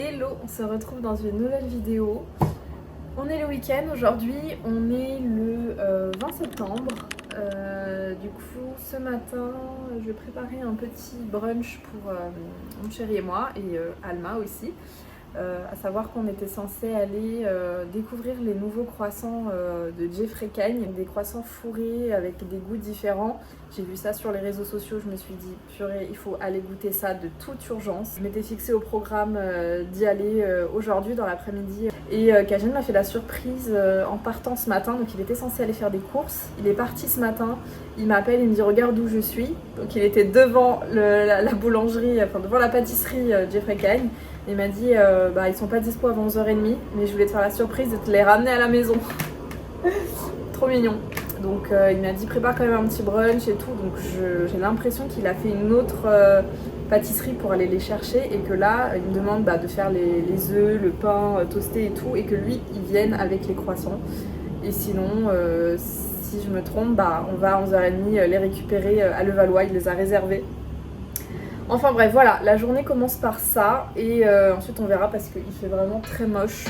Hello, on se retrouve dans une nouvelle vidéo. On est le week-end aujourd'hui, on est le 20 septembre. Du coup, ce matin, je vais préparer un petit brunch pour mon chéri et moi, et Alma aussi. À savoir qu'on était censé aller découvrir les nouveaux croissants de Jeffrey Cagne, des croissants fourrés avec des goûts différents. J'ai vu ça sur les réseaux sociaux, je me suis dit purée, il faut aller goûter ça de toute urgence. Je m'étais fixé au programme d'y aller aujourd'hui dans l'après-midi. Et Kajen m'a fait la surprise en partant ce matin, donc il était censé aller faire des courses. Il est parti ce matin, il m'appelle, il me dit regarde où je suis. Donc il était devant la boulangerie, enfin devant la pâtisserie Jeffrey Cagne. Il m'a dit ils sont pas dispo avant 11h30, mais je voulais te faire la surprise de te les ramener à la maison. Trop mignon. Donc il m'a dit prépare quand même un petit brunch et tout. Donc j'ai l'impression qu'il a fait une autre pâtisserie pour aller les chercher et que là il me demande de faire les œufs, le pain toasté et tout, et que lui il vienne avec les croissants. Et sinon si je me trompe, on va à 11h30 les récupérer à Levallois, il les a réservés. Enfin bref, voilà, la journée commence par ça et ensuite on verra parce qu'il fait vraiment très moche.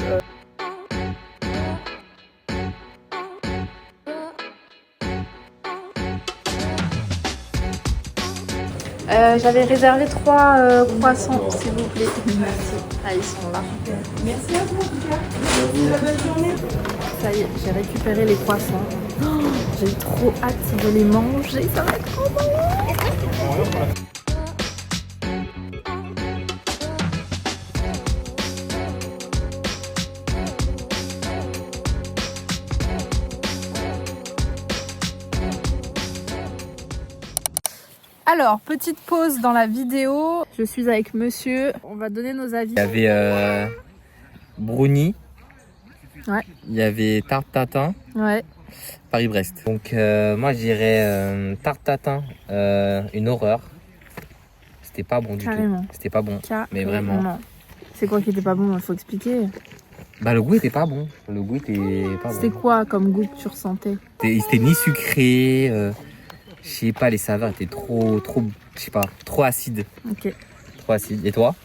J'avais réservé 3 croissants, s'il vous plaît. Merci. Ah, ils sont là. Merci à vous en tout cas. Très bonne journée. Ça y est, j'ai récupéré les croissants. Oh, j'ai trop hâte de les manger, ça va être trop bon. Alors, petite pause dans la vidéo. Je suis avec monsieur. On va donner nos avis. Il y avait brownie. Ouais. Il y avait tarte tatin. Ouais. Paris-Brest. Donc moi je dirais tarte tatin, une horreur. C'était pas bon du Carrément. tout. C'était pas bon. Mais vraiment. C'est quoi qui était pas bon? Il faut expliquer. Bah le goût était pas bon. Le goût était pas bon. C'était quoi comme goût que tu ressentais? C'était ni sucré. Je sais pas, les saveurs étaient trop, je sais pas, trop acides. Ok. Trop acides. Et toi?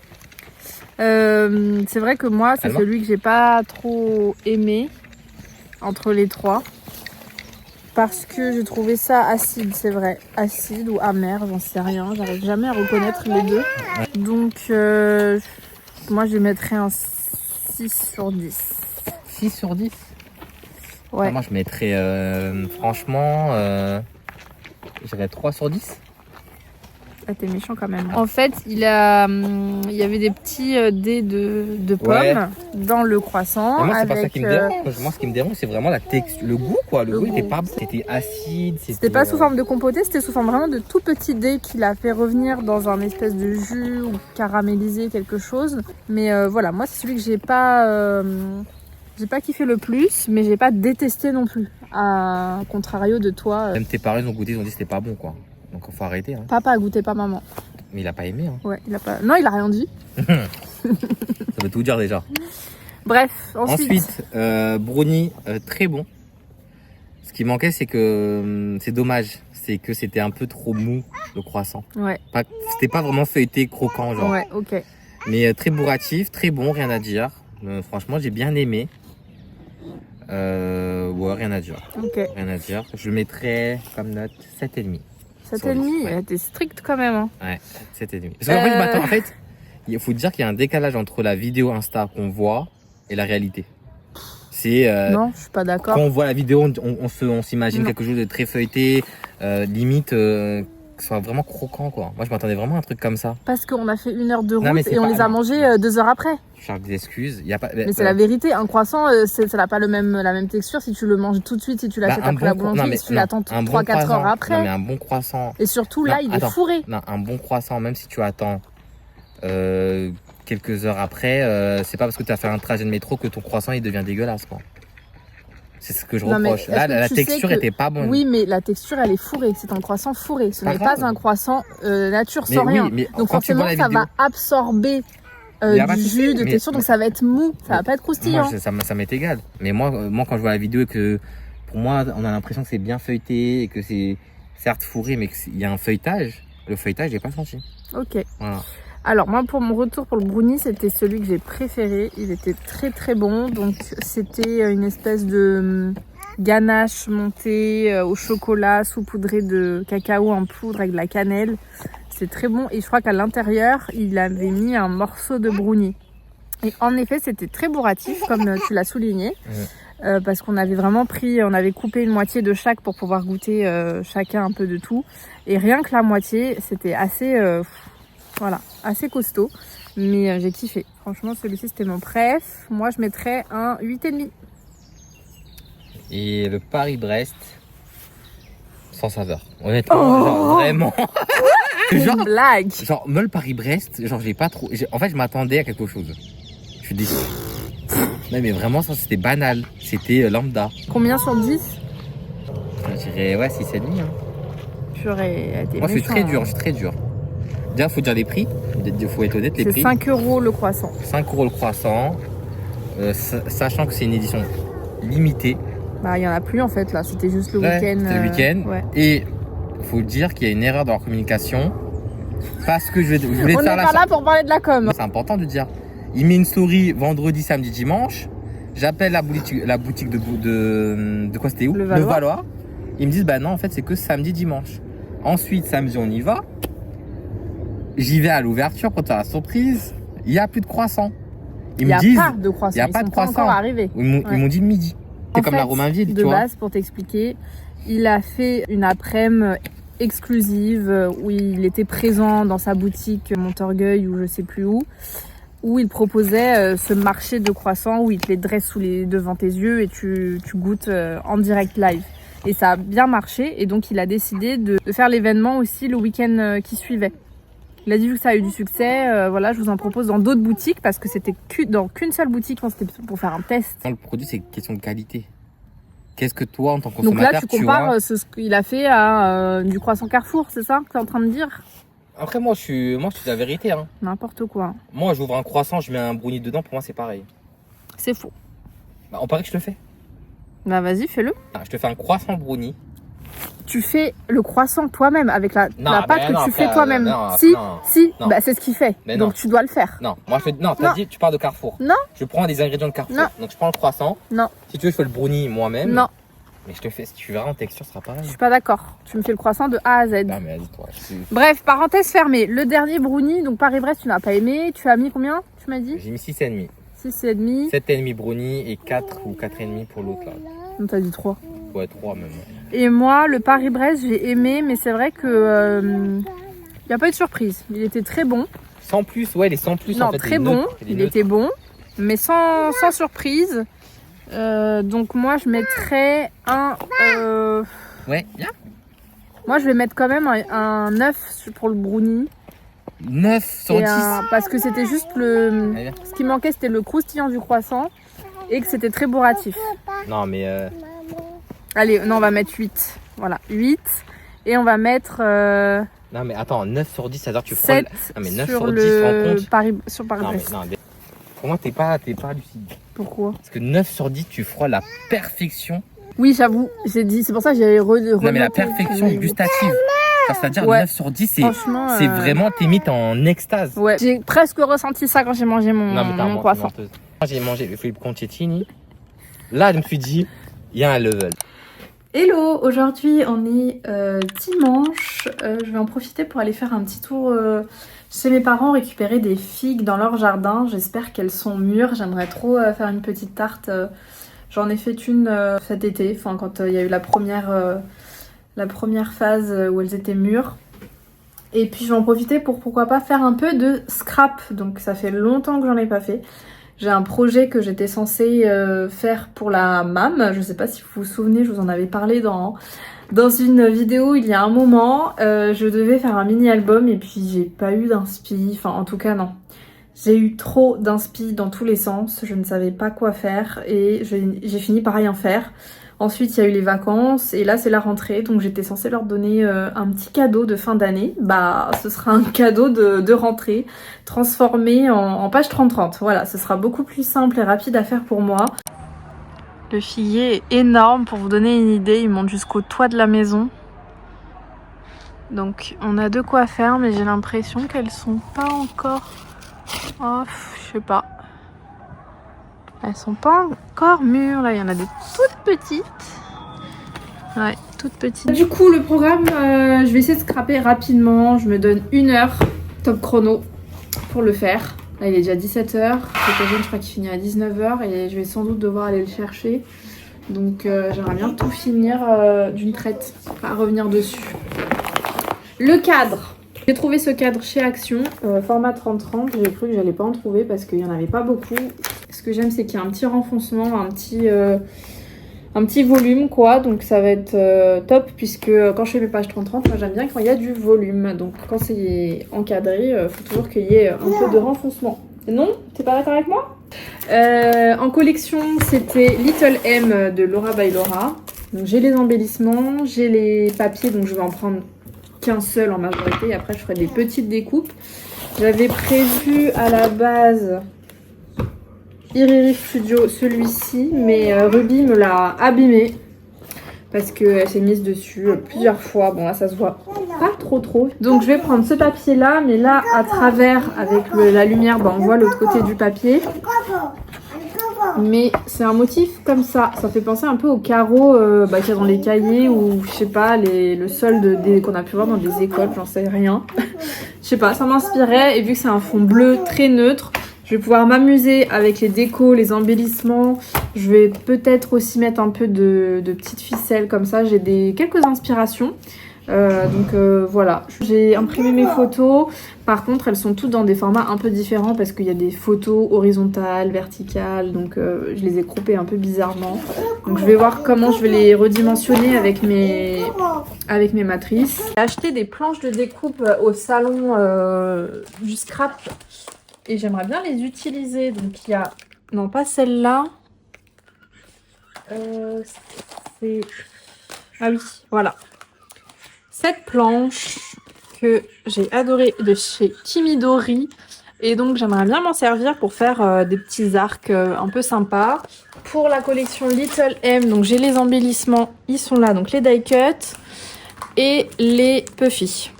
C'est vrai que moi, c'est Alma celui que j'ai pas trop aimé entre les trois. Parce que je trouvais ça acide, c'est vrai. Acide ou amer, j'en sais rien. J'arrive jamais à reconnaître les deux. Donc, moi, je mettrais un 6 sur 10. 6 sur 10? Ouais. Ah, moi je mettrais franchement, je dirais 3 sur 10. Ah, t'es méchant quand même. En fait, il y avait des petits dés de pommes dans le croissant. Mais moi, c'est pas ça avec, qui me dérange. Moi, ce qui me dérange, c'est vraiment la texture, le goût, quoi. Le goût était pas bon. C'était acide. C'était pas sous forme de compoté, c'était sous forme vraiment de tout petits dés qu'il a fait revenir dans un espèce de jus ou caramélisé, quelque chose. Mais voilà, moi, c'est celui que j'ai pas kiffé le plus, mais j'ai pas détesté non plus. À contrario de toi. Même tes parents ont goûté, ils ont dit que c'était pas bon, quoi. Donc, il faut arrêter. Hein. Papa a goûté, pas maman. Mais il a pas aimé. Hein. Ouais, il a pas. Non, il a rien dit. Ça veut tout dire déjà. Bref, ensuite brownie, très bon. Ce qui manquait, c'est que c'est dommage. C'est que c'était un peu trop mou, le croissant. Ouais. C'était pas vraiment feuilleté, croquant, genre. Ouais, ok. Mais très bourratif, très bon, rien à dire. Franchement, j'ai bien aimé. Ouais, rien à dire. Ok. Rien à dire. Je mettrais comme note 7,5. 7,5, ouais. t'es strict quand même. Hein. Ouais, 7,5. Parce qu'en fait, il faut dire qu'il y a un décalage entre la vidéo Insta qu'on voit et la réalité. C'est non, je suis pas d'accord. quand on voit la vidéo, on s'imagine quelque chose de très feuilleté, limite que ce soit vraiment croquant, quoi. Moi, je m'attendais vraiment à un truc comme ça. Parce qu'on a fait 1 heure de route et on pas... les a mangés 2 heures après. Je cherche des excuses. Y a pas... Mais c'est la vérité. Un croissant, ça n'a pas la même texture si tu le manges tout de suite, si tu l'achètes après la boulangerie, si tu l'attends 3-4 heures après. Non, mais un bon croissant. Et surtout, là, il est fourré. Non, un bon croissant, même si tu attends quelques heures après, c'est pas parce que tu as fait un trajet de métro que ton croissant il devient dégueulasse, quoi. C'est ce que je reproche. Là, la texture était pas bonne. Oui, mais la texture, elle est fourrée. C'est un croissant fourré. Ce n'est pas un croissant nature sans rien. Mais donc forcément, ça va absorber du jus, de texture, donc ça va être mou. Ça va pas être croustillant. Moi, ça m'est égal. Mais moi, quand je vois la vidéo et que, pour moi, on a l'impression que c'est bien feuilleté et que c'est certes fourré, mais qu'il y a un feuilletage. Le feuilletage, j'ai pas senti. Ok. Voilà. Alors moi pour mon retour pour le brownie, c'était celui que j'ai préféré. Il était très très bon. Donc c'était une espèce de ganache montée au chocolat saupoudré de cacao en poudre avec de la cannelle. C'est très bon et je crois qu'à l'intérieur, il avait mis un morceau de brownie. Et en effet, c'était très bourratif comme tu l'as souligné. Parce qu'on avait vraiment on avait coupé une moitié de chaque pour pouvoir goûter chacun un peu de tout. Et rien que la moitié, c'était assez, assez costaud. Mais j'ai kiffé. Franchement, celui-ci, c'était mon préf. Moi, je mettrais un 8,5. Et le Paris-Brest, sans saveur. Honnêtement, genre vraiment. Genre, blague. Genre, moi, le Paris-Brest, genre, j'ai pas trop. En fait, je m'attendais à quelque chose. Je suis déçu. Non, mais vraiment, ça, c'était banal. C'était lambda. Combien sur 10? Je dirais, ouais, 6,5. Hein. Moi, je suis très dur, Déjà, faut dire les prix. Il faut être honnête, les prix. C'est 5 € le croissant. 5 € le croissant. Sachant que c'est une édition limitée. Bah, il y en a plus en fait là. C'était juste le week-end. C'était le week-end. Ouais. Et faut dire qu'il y a une erreur dans leur communication. Parce que je voulais On faire n'est pas là pour parler de la com. C'est important de dire. Il met une story vendredi, samedi, dimanche. J'appelle la boutique de quoi c'était où? Le Valois. Ils me disent bah non en fait c'est que samedi, dimanche. Ensuite samedi on y va. J'y vais à l'ouverture pour faire la surprise. Il n'y a plus de croissant. Il n'y a pas de croissant. Il n'y a pas de croissant. Encore arrivé. Ils m'ont dit midi. C'est comme la Romainville, tu vois. De base, pour t'expliquer, il a fait une après-midi exclusive où il était présent dans sa boutique Montorgueil ou je sais plus où il proposait ce marché de croissants où il te les dresse devant tes yeux et tu goûtes en direct live. Et ça a bien marché et donc il a décidé de faire l'événement aussi le week-end qui suivait. Il a dit vu que ça a eu du succès, voilà, je vous en propose dans d'autres boutiques parce que c'était dans qu'une seule boutique, c'était pour faire un test. Le produit, c'est une question de qualité. Qu'est-ce que toi, en tant que consommateur, donc là, tu compares ce qu'il a fait à du croissant Carrefour, c'est ça que tu es en train de dire? Après, moi, je suis la vérité. Hein. N'importe quoi. Moi, j'ouvre un croissant, je mets un brownie dedans, pour moi, c'est pareil. C'est faux. Bah, on paraît que je le fais. Bah, vas-y, fais-le. Ah, je te fais un croissant brownie. Tu fais le croissant toi-même avec la pâte que tu fais toi-même. Non, bah c'est ce qu'il fait. Mais donc tu dois le faire. Non, moi je fais. Non, t'as dit tu parles de Carrefour. Non. Je prends des ingrédients de Carrefour. Non. Donc je prends le croissant. Non. Si tu veux, je fais le brownie moi-même. Non. Mais je te fais, si tu verras en texture, ce sera pareil. Je suis pas d'accord. Tu me fais le croissant de A à Z. Non, mais vas-y, toi. Bref, parenthèse fermée. Le dernier brownie, donc Paris-Brest, tu n'as pas aimé. Tu as mis combien? Tu m'as dit? J'ai mis 6,5. 6,5. 7,5 brownie et 4 ou 4,5 pour l'autre là. Non, t'as dit 3. Ouais, 3 même. Et moi, le Paris-Brest, j'ai aimé, mais c'est vrai que il n'y a pas eu de surprise. Il était très bon. Sans plus, ouais, les sans plus non, en fait. Très bon. Il était bon, mais sans surprise. Donc moi, je mettrais un... Ouais, bien. Moi, je vais mettre quand même un 9 pour le brownie. 9 sur 10. Parce que c'était juste le... Ce qui manquait, c'était le croustillant du croissant et que c'était très bourratif. Non, mais... Allez, non, on va mettre 8. Voilà, 8. Et on va mettre... Non, mais attends, 9 sur 10, c'est-à-dire que tu prends... 7 non, mais 9 sur sur 10, tu te rends compte sur Paris-Brest. Non, pour moi, t'es pas lucide. Pourquoi? Parce que 9 sur 10, tu feras la perfection. Oui, j'avoue, j'ai dit, c'est pour ça que j'avais non, mais la perfection gustative. C'est-à-dire 9 sur 10, c'est vraiment, t'es mis en extase. Ouais, j'ai presque ressenti ça quand j'ai mangé mon croissant. Quand j'ai mangé le Philippe Concettini, là, je me suis dit, il y a un level. Hello, aujourd'hui on est dimanche, je vais en profiter pour aller faire un petit tour chez mes parents, récupérer des figues dans leur jardin. J'espère qu'elles sont mûres, j'aimerais trop faire une petite tarte. J'en ai fait une cet été, enfin quand il y a eu la première phase où elles étaient mûres. Et puis je vais en profiter pour pourquoi pas faire un peu de scrap, donc ça fait longtemps que j'en ai pas fait. J'ai un projet que j'étais censée faire pour la MAM. Je sais pas si vous vous souvenez, je vous en avais parlé dans une vidéo il y a un moment. Je devais faire un mini-album et puis j'ai pas eu d'inspi. Enfin, en tout cas, non. J'ai eu trop d'inspi dans tous les sens. Je ne savais pas quoi faire et j'ai fini par rien faire. Ensuite, il y a eu les vacances et là, c'est la rentrée. Donc, j'étais censée leur donner un petit cadeau de fin d'année. Bah, ce sera un cadeau de rentrée transformé en page 30-30. Voilà, ce sera beaucoup plus simple et rapide à faire pour moi. Le figuier est énorme. Pour vous donner une idée, il monte jusqu'au toit de la maison. Donc on a de quoi faire, mais j'ai l'impression qu'elles sont pas encore... Oh, je sais pas. Elles sont pas encore mûres. Là, il y en a des toutes petites. Ouais, toutes petites. Du coup, le programme, je vais essayer de scraper rapidement. Je me donne 1 heure top chrono pour le faire. Là, il est déjà 17h. Je crois qu'il finit à 19h et je vais sans doute devoir aller le chercher. Donc, j'aimerais bien tout finir d'une traite, pas revenir dessus. Le cadre. J'ai trouvé ce cadre chez Action, format 30-30. J'ai cru que j'allais pas en trouver parce qu'il y en avait pas beaucoup. Ce que j'aime, c'est qu'il y a un petit renfoncement, un petit volume, quoi. Donc ça va être top, puisque quand je fais mes pages 30-30, moi j'aime bien quand il y a du volume. Donc quand c'est encadré, il faut toujours qu'il y ait un peu de renfoncement. Non? T'es pas d'accord avec moi? En collection, c'était Little M de Laura by Laura. Donc j'ai les embellissements, j'ai les papiers, donc je vais en prendre qu'un seul en majorité. Et après, je ferai des petites découpes. J'avais prévu à la base Iriri Studio, celui-ci, mais Ruby me l'a abîmé parce qu'elle s'est mise dessus plusieurs fois. Bon, là, ça se voit pas trop. Donc, je vais prendre ce papier-là, mais là, à travers, avec la lumière, on voit l'autre côté du papier. Mais c'est un motif comme ça. Ça fait penser un peu aux carreaux qu'il y a dans les cahiers ou, je sais pas, le solde qu'on a pu voir dans des écoles, j'en sais rien. Je sais pas, ça m'inspirait. Et vu que c'est un fond bleu très neutre, je vais pouvoir m'amuser avec les décos, les embellissements. Je vais peut-être aussi mettre un peu de petites ficelles comme ça. J'ai quelques inspirations. Voilà, j'ai imprimé mes photos. Par contre, elles sont toutes dans des formats un peu différents parce qu'il y a des photos horizontales, verticales. Donc, je les ai croupées un peu bizarrement. Donc, je vais voir comment je vais les redimensionner avec mes matrices. J'ai acheté des planches de découpe au salon du scrap. Et j'aimerais bien les utiliser. Donc il y a... Non, pas celle-là. Ah oui, voilà. Cette planche que j'ai adorée de chez Kimidori. Et donc j'aimerais bien m'en servir pour faire des petits arcs un peu sympas. Pour la collection Little M, donc j'ai les embellissements. Ils sont là, donc les die cut et les puffy.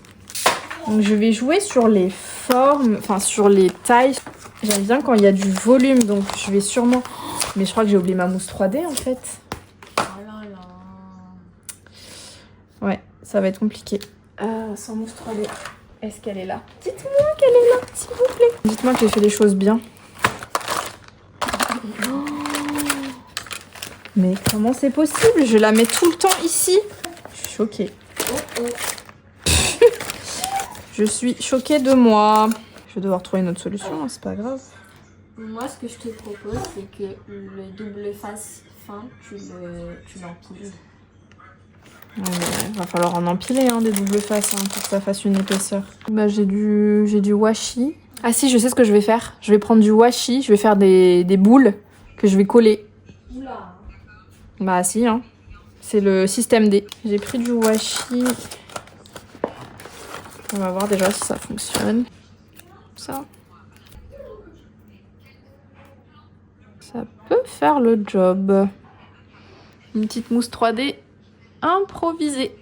Donc je vais jouer sur les formes, enfin sur les tailles. J'aime bien quand il y a du volume, donc je vais sûrement... Mais je crois que j'ai oublié ma mousse 3D en fait. Oh là là. Ouais, ça va être compliqué. Sans mousse 3D, est-ce qu'elle est là? Dites-moi qu'elle est là, s'il vous plaît. Dites-moi que j'ai fait les choses bien. Oh. Mais comment c'est possible? Je la mets tout le temps ici. Je suis choquée. Je suis choquée de moi. Je vais devoir trouver une autre solution, hein, c'est pas grave. Moi, ce que je te propose, c'est que le double face fin, tu l'empiles. Ouais, va falloir en empiler des doubles faces pour que ça fasse une épaisseur. Bah, j'ai du washi. Ah si, je sais ce que je vais faire. Je vais prendre du washi, je vais faire des boules que je vais coller. Oula. Bah si, c'est le système D. J'ai pris du washi. On va voir déjà si ça fonctionne. Ça peut faire le job. Une petite mousse 3D improvisée.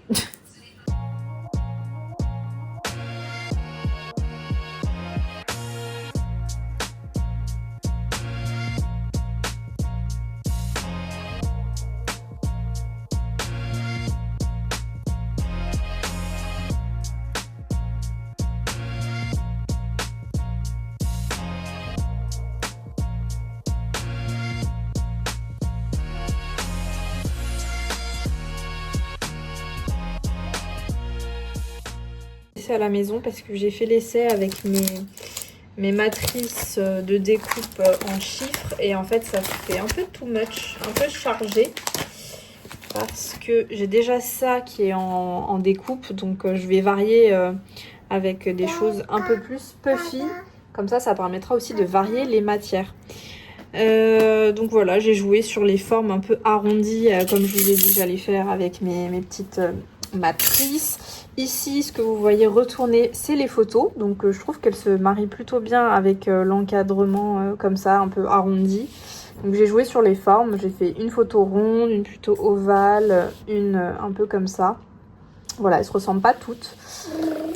À la maison parce que j'ai fait l'essai avec mes matrices de découpe en chiffres et en fait ça fait un peu too much, un peu chargé parce que j'ai déjà ça qui est en découpe, donc je vais varier avec des choses un peu plus puffy, comme ça permettra aussi de varier les matières. Donc voilà, j'ai joué sur les formes un peu arrondies comme je vous ai dit que j'allais faire avec mes petites matrices. Ici, ce que vous voyez retourner, c'est les photos. Donc je trouve qu'elles se marient plutôt bien avec l'encadrement comme ça, un peu arrondi. Donc j'ai joué sur les formes. J'ai fait une photo ronde, une plutôt ovale, une un peu comme ça. Voilà, elles se ressemblent pas toutes.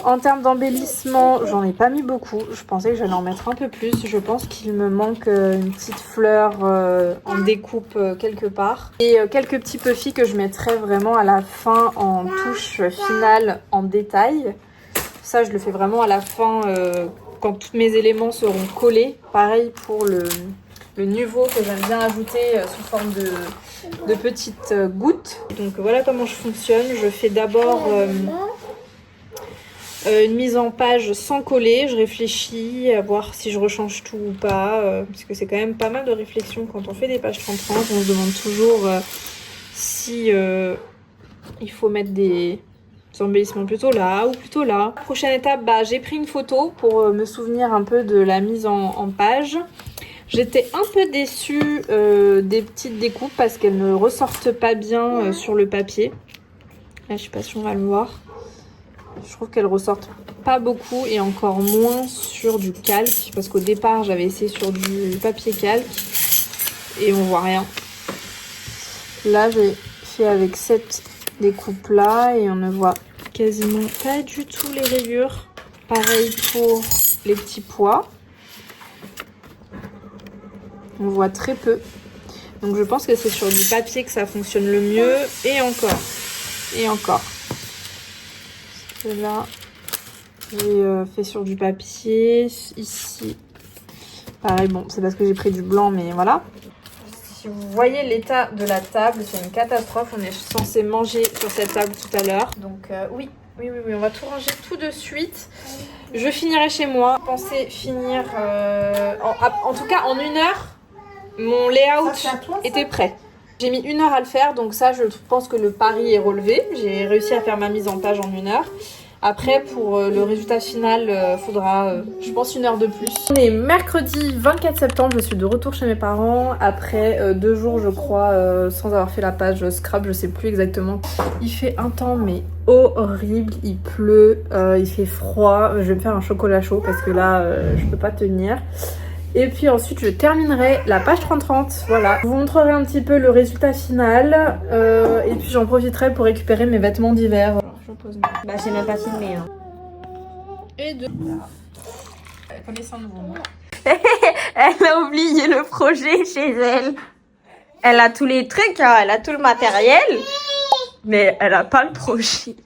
En termes d'embellissement, j'en ai pas mis beaucoup. Je pensais que j'allais en mettre un peu plus. Je pense qu'il me manque une petite fleur en découpe quelque part. Et quelques petits puffs que je mettrai vraiment à la fin en touche finale en détail. Ça, je le fais vraiment à la fin quand tous mes éléments seront collés. Pareil pour le niveau que j'aime bien ajouter sous forme de petites gouttes. Donc voilà comment je fonctionne. Je fais d'abord une mise en page sans coller. Je réfléchis à voir si je rechange tout ou pas. Parce que c'est quand même pas mal de réflexion quand on fait des pages 30-30. On se demande toujours si il faut mettre des embellissements plutôt là ou plutôt là. Prochaine étape, j'ai pris une photo pour me souvenir un peu de la mise en page. J'étais un peu déçue des petites découpes parce qu'elles ne ressortent pas bien sur le papier. Là, je sais pas si on va le voir. Je trouve qu'elles ressortent pas beaucoup et encore moins sur du calque. Parce qu'au départ, j'avais essayé sur du papier calque et on voit rien. Là, j'ai fait avec cette découpe-là et on ne voit quasiment pas du tout les rayures. Pareil pour les petits pois. On voit très peu. Donc je pense que c'est sur du papier que ça fonctionne le mieux. Et encore. Et encore. Là, j'ai fait sur du papier. Ici. Pareil, bon, c'est parce que j'ai pris du blanc, mais voilà. Si vous voyez l'état de la table, c'est une catastrophe. On est censé manger sur cette table tout à l'heure. Donc oui, on va tout ranger tout de suite. Je finirai chez moi. Je pensais finir, en tout cas en 1 heure. Mon layout était prêt. J'ai mis 1 heure à le faire, donc ça, je pense que le pari est relevé. J'ai réussi à faire ma mise en page en 1 heure. Après, pour le résultat final, faudra, je pense, 1 heure de plus. On est mercredi 24 septembre, je suis de retour chez mes parents. Après 2 jours, je crois, sans avoir fait la page scrap, je sais plus exactement. Il fait un temps, mais horrible. Il pleut, il fait froid. Je vais me faire un chocolat chaud parce que là, je peux pas tenir. Et puis ensuite, je terminerai la page 30-30. Voilà. Je vous montrerai un petit peu le résultat final. Et puis, j'en profiterai pour récupérer mes vêtements d'hiver. Je pose. J'ai même pas filmé. Hein. Et de... Connaissant nouveau. Elle a oublié le projet chez elle. Elle a tous les trucs, hein, elle a tout le matériel. Mais elle a pas le projet.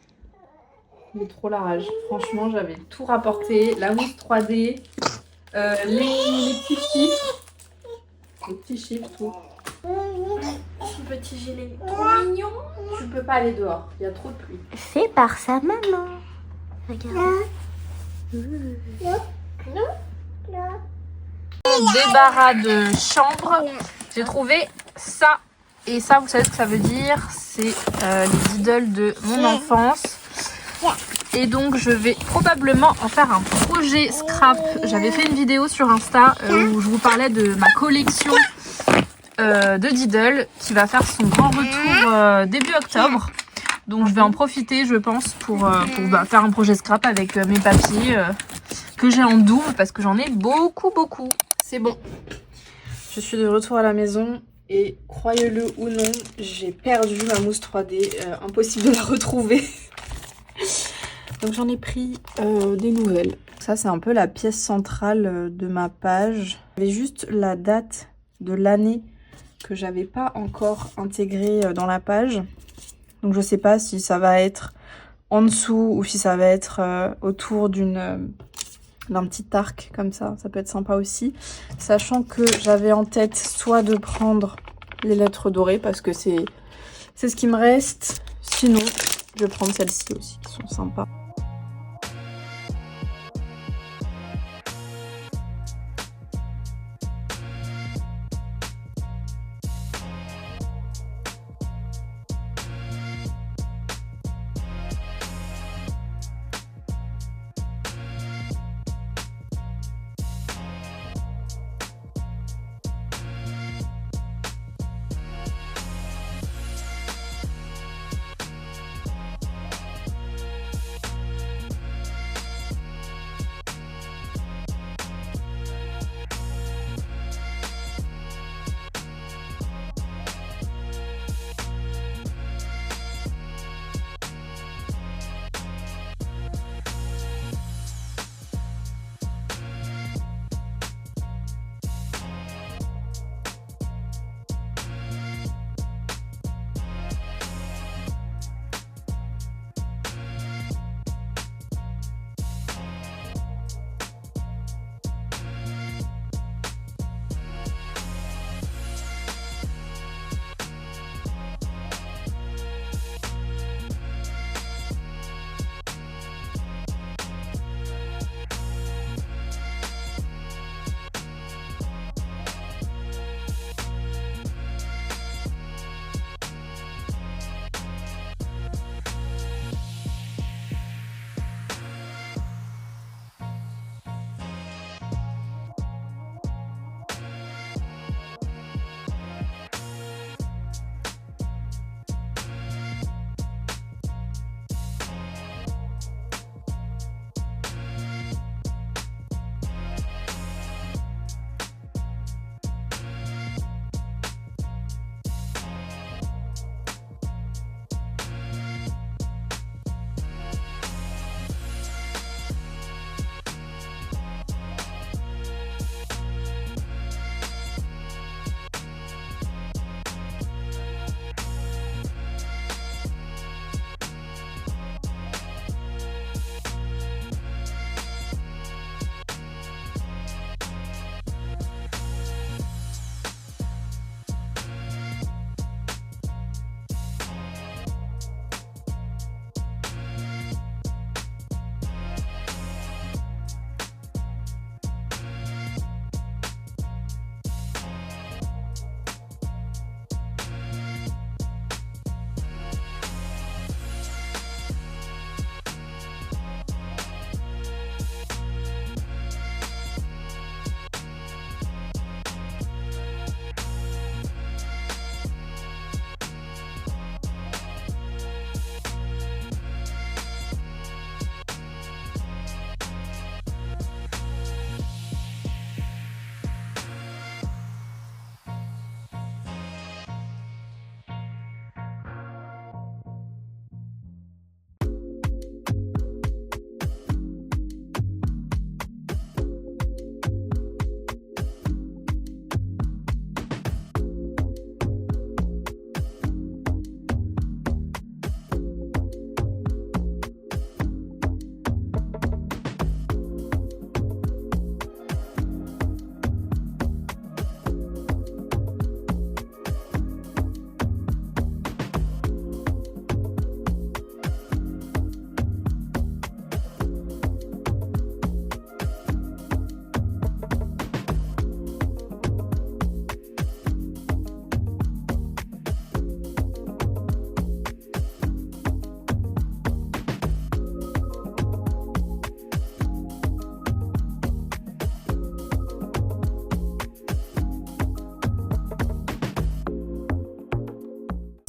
Il est trop la rage. Franchement, j'avais tout rapporté. La mousse 3D. Les petits chiffres. Les petits chiffres, tout. Petit gilet. Trop mignon. Tu peux pas aller dehors. Il y a trop de pluie. Fait par sa maman. Regarde. Débarras de chambre. J'ai trouvé ça. Et ça, vous savez ce que ça veut dire? C'est les idoles de mon enfance. Et donc je vais probablement en faire un projet scrap. J'avais fait une vidéo sur Insta où je vous parlais de ma collection de Diddle qui va faire son grand retour début octobre. Donc je vais en profiter, je pense, pour faire un projet scrap avec mes papiers que j'ai en double parce que j'en ai beaucoup. C'est bon. Je suis de retour à la maison et croyez-le ou non, j'ai perdu ma mousse 3D. Impossible de la retrouver. Donc j'en ai pris des nouvelles. Ça, c'est un peu la pièce centrale de ma page. J'avais juste la date de l'année que j'avais pas encore intégrée dans la page. Donc je sais pas si ça va être en dessous ou si ça va être autour d'un petit arc comme ça. Ça peut être sympa aussi. Sachant que j'avais en tête soit de prendre les lettres dorées parce que c'est ce qui me reste. Sinon, je vais prendre celles-ci aussi qui sont sympas.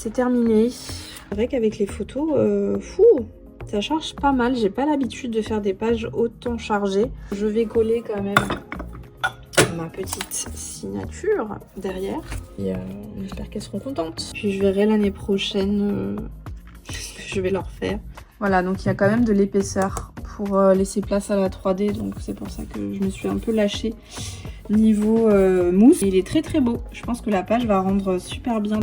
c'est terminé. C'est vrai qu'avec les photos, ça charge pas mal. J'ai pas l'habitude de faire des pages autant chargées. Je vais coller quand même ma petite signature derrière. Et j'espère qu'elles seront contentes. Puis je verrai l'année prochaine ce que je vais leur faire. Voilà, donc il y a quand même de l'épaisseur pour laisser place à la 3D. Donc c'est pour ça que je me suis un peu lâchée niveau mousse. Il est très très beau. Je pense que la page va rendre super bien.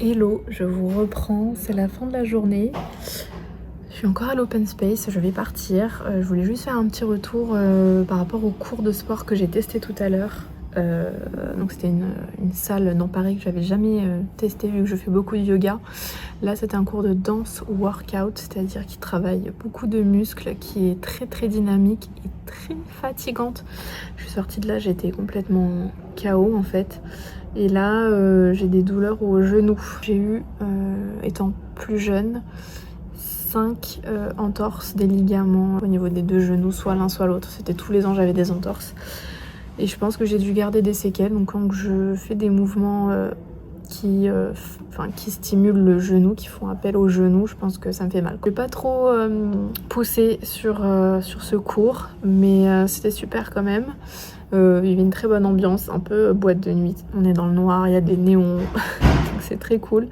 Hello, je vous reprends, c'est la fin de la journée. Je suis encore à l'open space, je vais partir. Je voulais juste faire un petit retour par rapport au cours de sport que j'ai testé tout à l'heure. Donc c'était une salle dans Paris que j'avais jamais testé vu que je fais beaucoup de yoga. Là c'était un cours de danse workout, c'est-à-dire qui travaille beaucoup de muscles, qui est très très dynamique et très fatigante. Je suis sortie de là, j'étais complètement KO en fait. Et là j'ai des douleurs au genou. J'ai eu, étant plus jeune, 5 entorses des ligaments au niveau des deux genoux, soit l'un soit l'autre. C'était tous les ans j'avais des entorses. Et je pense que j'ai dû garder des séquelles. Donc quand je fais des mouvements qui stimulent le genou, qui font appel au genou, je pense que ça me fait mal. Je vais pas trop pousser sur ce cours, mais c'était super quand même. Il y avait une très bonne ambiance, un peu boîte de nuit. On est dans le noir, il y a des néons, donc c'est très cool.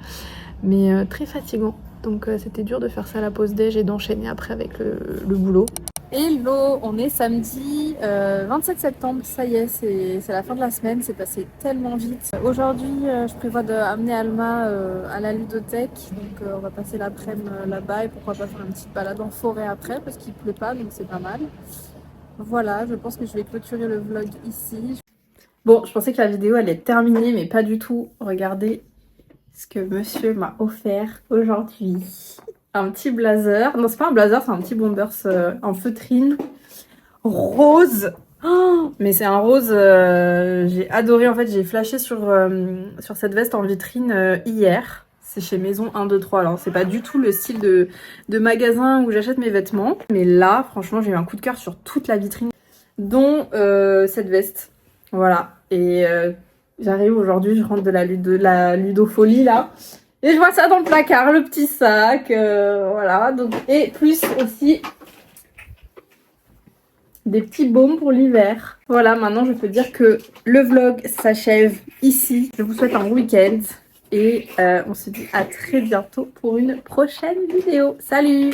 Mais très fatigant. Donc c'était dur de faire ça à la pause déj et d'enchaîner après avec le boulot. Hello, on est samedi 27 septembre, ça y est, c'est la fin de la semaine, c'est passé tellement vite. Aujourd'hui, je prévois d'amener Alma à la ludothèque, donc on va passer l'après-midi là-bas et pourquoi pas faire une petite balade en forêt après, parce qu'il pleut pas, donc c'est pas mal. Voilà, je pense que je vais clôturer le vlog ici. Bon, je pensais que la vidéo allait être terminée, mais pas du tout. Regardez ce que monsieur m'a offert aujourd'hui. Un petit blazer. Non, c'est pas un blazer, c'est un petit bombers en feutrine. Rose. Oh, mais c'est un rose, j'ai adoré. En fait, j'ai flashé sur cette veste en vitrine hier. C'est chez Maison 1, 2, 3. Alors, c'est pas du tout le style de magasin où j'achète mes vêtements. Mais là, franchement, j'ai eu un coup de cœur sur toute la vitrine, dont cette veste. Voilà. Et j'arrive aujourd'hui, je rentre de la ludofolie là. Et je vois ça dans le placard, le petit sac, voilà. Donc, et plus aussi des petits baumes pour l'hiver. Voilà, maintenant je peux dire que le vlog s'achève ici. Je vous souhaite un bon week-end et on se dit à très bientôt pour une prochaine vidéo. Salut!